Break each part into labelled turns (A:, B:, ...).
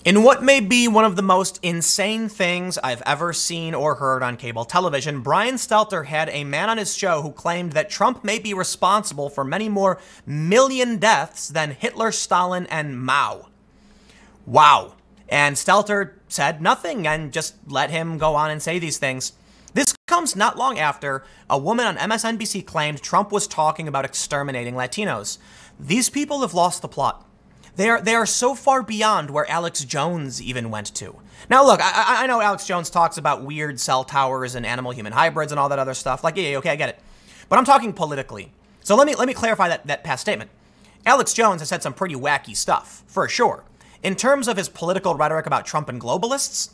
A: In what may be one of the most insane things I've ever seen or heard on cable television, Brian Stelter had a man on his show who claimed that Trump may be responsible for many more million deaths than Hitler, Stalin, and Mao. Wow. And Stelter said nothing and just let him go on and say these things. This comes not long after a woman on MSNBC claimed Trump was talking about exterminating Latinos. These people have lost the plot. They are so far beyond where Alex Jones even went to. Now, look, I know Alex Jones talks about weird cell towers and animal-human hybrids and all that other stuff. Like, yeah, okay, I get it. But I'm talking politically. So let me clarify that past statement. Alex Jones has said some pretty wacky stuff, for sure. In terms of his political rhetoric about Trump and globalists,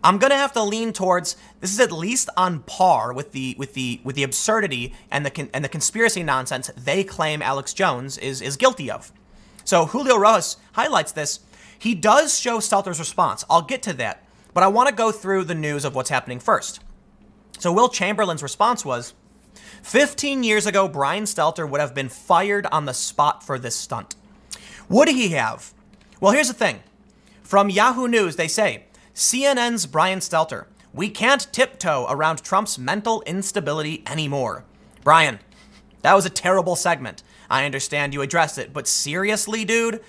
A: I'm gonna have to lean towards this is at least on par with the absurdity and the conspiracy nonsense they claim Alex Jones is guilty of. So Julio Rojas highlights this. He does show Stelter's response. I'll get to that, but I want to go through the news of what's happening first. So Will Chamberlain's response was, 15 years ago, Brian Stelter would have been fired on the spot for this stunt. Would he have? Well, here's the thing. From Yahoo News, they say, CNN's Brian Stelter, we can't tiptoe around Trump's mental instability anymore. Brian, that was a terrible segment. I understand you addressed it, but seriously, dude,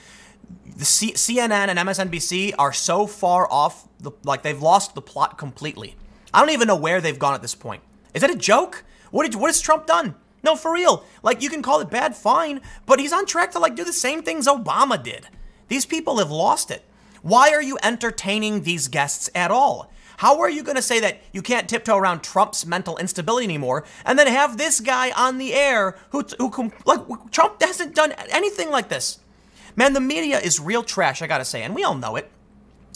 A: the CNN and MSNBC are so far off, like they've lost the plot completely. I don't even know where they've gone at this point. Is that a joke? What has Trump done? No, for real. Like, you can call it bad, fine, but he's on track to like do the same things Obama did. These people have lost it. Why are you entertaining these guests at all? How are you going to say that you can't tiptoe around Trump's mental instability anymore and then have this guy on the air who like, Trump hasn't done anything like this? Man, the media is real trash, I got to say, and we all know it.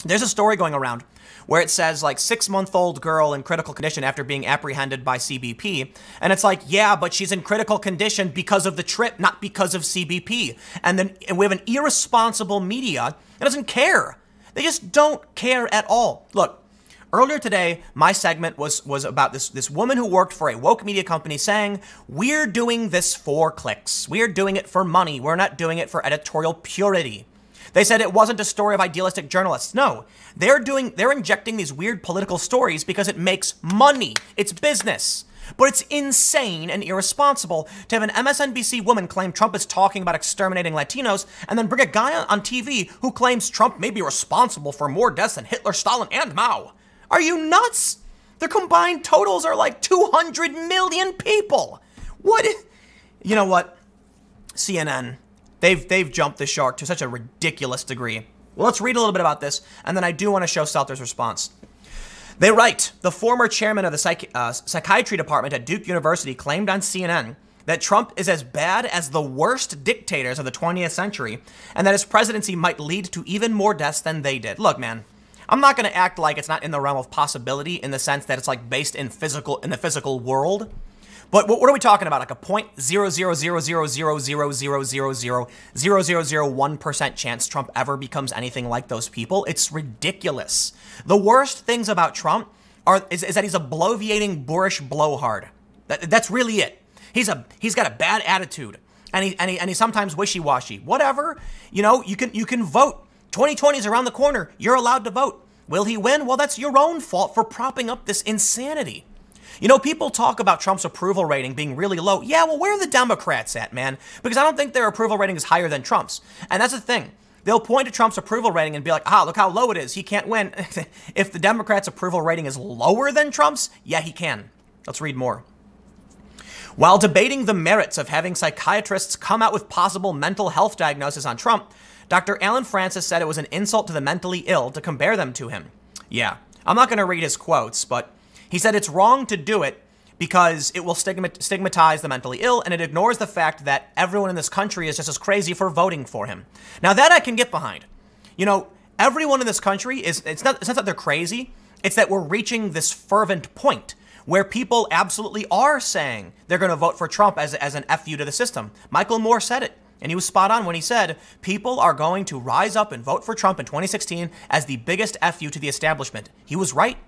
A: There's a story going around where it says like 6-month-old girl in critical condition after being apprehended by CBP. And it's like, yeah, but she's in critical condition because of the trip, not because of CBP. And we have an irresponsible media that doesn't care. They just don't care at all. Look. Earlier today, my segment was about this woman who worked for a woke media company saying, we're doing this for clicks. We're doing it for money. We're not doing it for editorial purity. They said it wasn't a story of idealistic journalists. No, they're injecting these weird political stories because it makes money. It's business. But it's insane and irresponsible to have an MSNBC woman claim Trump is talking about exterminating Latinos and then bring a guy on TV who claims Trump may be responsible for more deaths than Hitler, Stalin, and Mao. Are you nuts? Their combined totals are like 200 million people. You know what? CNN, they've jumped the shark to such a ridiculous degree. Well, let's read a little bit about this, and then I do want to show Stelter's response. They write, the former chairman of the psychiatry department at Duke University claimed on CNN that Trump is as bad as the worst dictators of the 20th century, and that his presidency might lead to even more deaths than they did. Look, man. I'm not going to act like it's not in the realm of possibility in the sense that it's like based in the physical world. But what are we talking about? Like a 0.000000000000001% chance Trump ever becomes anything like those people? It's ridiculous. The worst things about Trump is that he's a bloviating, boorish blowhard. That's really it. He's got a bad attitude, and he's sometimes wishy-washy. Whatever, you know, you can vote. 2020 is around the corner. You're allowed to vote. Will he win? Well, that's your own fault for propping up this insanity. You know, people talk about Trump's approval rating being really low. Yeah, well, where are the Democrats at, man? Because I don't think their approval rating is higher than Trump's. And that's the thing. They'll point to Trump's approval rating and be like, look how low it is. He can't win. If the Democrats' approval rating is lower than Trump's, yeah, he can. Let's read more. While debating the merits of having psychiatrists come out with possible mental health diagnosis on Trump, Dr. Alan Francis said it was an insult to the mentally ill to compare them to him. Yeah, I'm not going to read his quotes, but he said it's wrong to do it because it will stigmatize the mentally ill, and it ignores the fact that everyone in this country is just as crazy for voting for him. Now that I can get behind. You know, everyone in this country it's not that they're crazy, it's that we're reaching this fervent point where people absolutely are saying they're going to vote for Trump as an FU to the system. Michael Moore said it. And he was spot on when he said, people are going to rise up and vote for Trump in 2016 as the biggest FU to the establishment. He was right.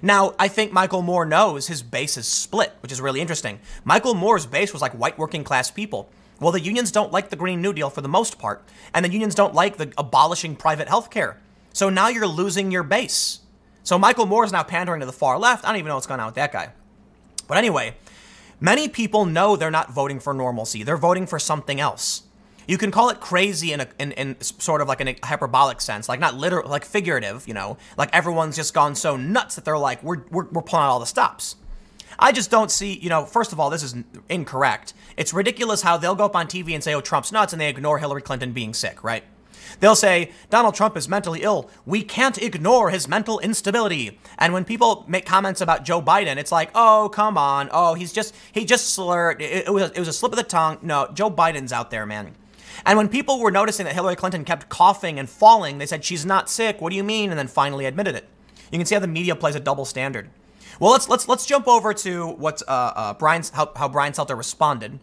A: Now, I think Michael Moore knows his base is split, which is really interesting. Michael Moore's base was like white working class people. Well, the unions don't like the Green New Deal for the most part, and the unions don't like the abolishing private health care. So now you're losing your base. So Michael Moore is now pandering to the far left. I don't even know what's going on with that guy. But anyway, many people know they're not voting for normalcy. They're voting for something else. You can call it crazy in sort of like a hyperbolic sense, like not literal, like figurative, like everyone's just gone so nuts that they're like, we're pulling out all the stops. I just don't see, first of all, this is incorrect. It's ridiculous how they'll go up on TV and say, oh, Trump's nuts, and they ignore Hillary Clinton being sick, right? They'll say, Donald Trump is mentally ill. We can't ignore his mental instability. And when people make comments about Joe Biden, it's like, oh, come on. Oh, he just slurred. It was a slip of the tongue. No, Joe Biden's out there, man. And when people were noticing that Hillary Clinton kept coughing and falling, they said, she's not sick. What do you mean? And then finally admitted it. You can see how the media plays a double standard. Well, let's jump over to what how Brian Stelter responded.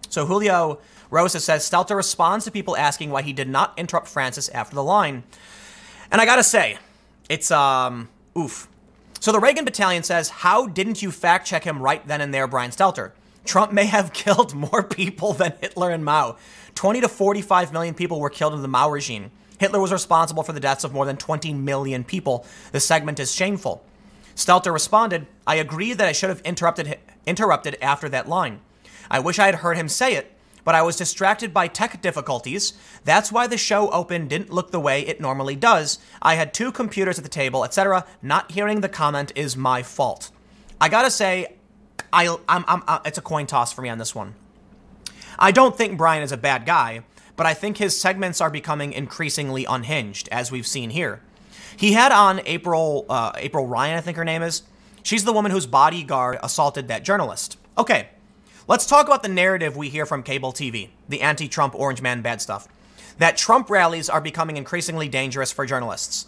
A: So Julio Rosa says Stelter responds to people asking why he did not interrupt Francis after the line. And I gotta say, it's oof. So the Reagan Battalion says, how didn't you fact check him right then and there, Brian Stelter? Trump may have killed more people than Hitler and Mao. 20 to 45 million people were killed in the Mao regime. Hitler was responsible for the deaths of more than 20 million people. The segment is shameful. Stelter responded, I agree that I should have interrupted after that line. I wish I had heard him say it, but I was distracted by tech difficulties. That's why the show open didn't look the way it normally does. I had two computers at the table, etc. Not hearing the comment is my fault. I gotta say, it's a coin toss for me on this one. I don't think Brian is a bad guy, but I think his segments are becoming increasingly unhinged, as we've seen here. He had on April Ryan, I think her name is. She's the woman whose bodyguard assaulted that journalist. Okay, let's talk about the narrative we hear from cable TV, the anti-Trump orange man bad stuff. That Trump rallies are becoming increasingly dangerous for journalists.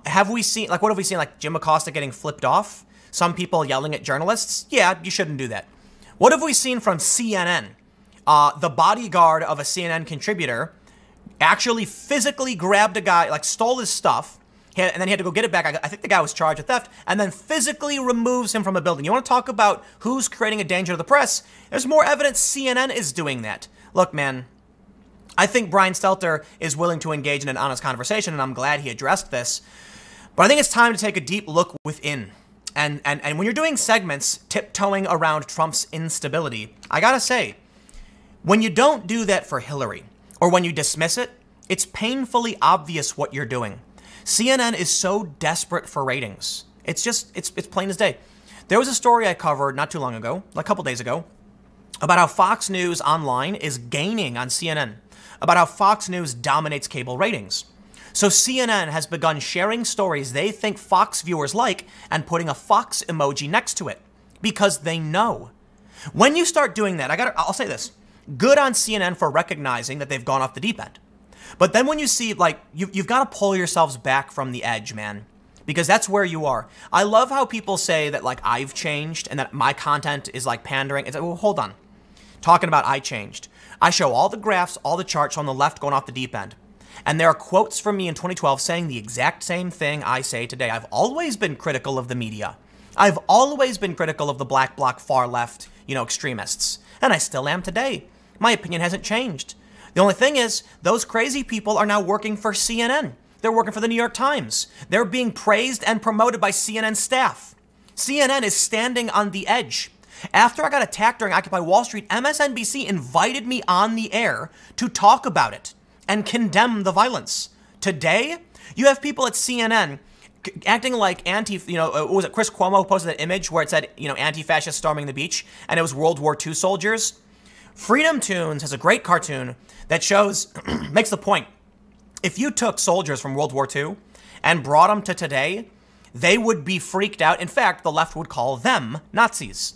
A: Have we seen, what have we seen, Jim Acosta getting flipped off? Some people yelling at journalists? Yeah, you shouldn't do that. What have we seen from CNN? The bodyguard of a CNN contributor actually physically grabbed a guy, stole his stuff, and then he had to go get it back. I think the guy was charged with theft, and then physically removes him from a building. You want to talk about who's creating a danger to the press? There's more evidence CNN is doing that. Look, man, I think Brian Stelter is willing to engage in an honest conversation, and I'm glad he addressed this. But I think it's time to take a deep look within. And when you're doing segments tiptoeing around Trump's instability, I gotta say, when you don't do that for Hillary, or when you dismiss it, it's painfully obvious what you're doing. CNN is so desperate for ratings. It's plain as day. There was a story I covered not too long ago, a couple days ago, about how Fox News Online is gaining on CNN, about how Fox News dominates cable ratings. So CNN has begun sharing stories they think Fox viewers like and putting a Fox emoji next to it because they know. When you start doing that, I'll say this. Good on CNN for recognizing that they've gone off the deep end. But then when you see, you've got to pull yourselves back from the edge, man, because that's where you are. I love how people say that, I've changed and that my content is, pandering. It's well, hold on. Talking about I changed. I show all the graphs, all the charts on the left going off the deep end. And there are quotes from me in 2012 saying the exact same thing I say today. I've always been critical of the media. I've always been critical of the black bloc far left, extremists. And I still am today. My opinion hasn't changed. The only thing is, those crazy people are now working for CNN. They're working for the New York Times. They're being praised and promoted by CNN staff. CNN is standing on the edge. After I got attacked during Occupy Wall Street, MSNBC invited me on the air to talk about it and condemn the violence. Today, you have people at CNN acting like what was it? Chris Cuomo posted that image where it said, anti-fascists storming the beach, and it was World War II soldiers. Freedom Tunes has a great cartoon that shows, makes the point. If you took soldiers from World War II and brought them to today, they would be freaked out. In fact, the left would call them Nazis.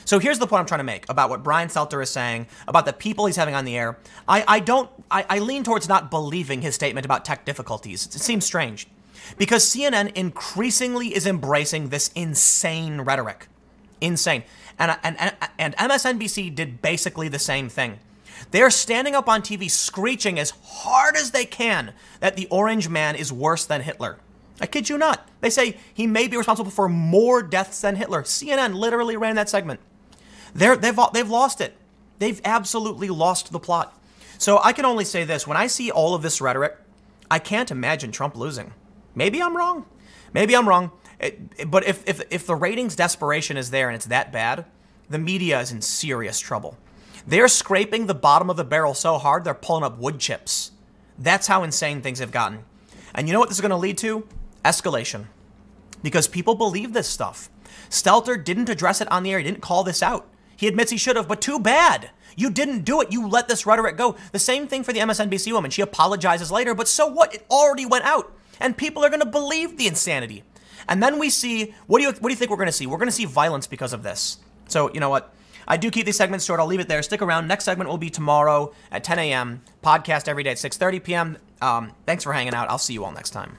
A: So here's the point I'm trying to make about what Brian Stelter is saying, about the people he's having on the air. I lean towards not believing his statement about tech difficulties. It seems strange because CNN increasingly is embracing this insane rhetoric. Insane. And MSNBC did basically the same thing. They're standing up on TV screeching as hard as they can that the orange man is worse than Hitler. I kid you not. They say he may be responsible for more deaths than Hitler. CNN literally ran that segment. They've lost it. They've absolutely lost the plot. So I can only say this. When I see all of this rhetoric, I can't imagine Trump losing. Maybe I'm wrong. But if the ratings desperation is there and it's that bad, the media is in serious trouble. They're scraping the bottom of the barrel so hard they're pulling up wood chips. That's how insane things have gotten. And you know what this is going to lead to? Escalation. Because people believe this stuff. Stelter didn't address it on the air. He didn't call this out. He admits he should have, but too bad. You didn't do it. You let this rhetoric go. The same thing for the MSNBC woman. She apologizes later, but so what? It already went out. And people are going to believe the insanity. And then we see, what do you think we're going to see? We're going to see violence because of this. So, you know what? I do keep these segments short. I'll leave it there. Stick around. Next segment will be tomorrow at 10 a.m. Podcast every day at 6:30 p.m. Thanks for hanging out. I'll see you all next time.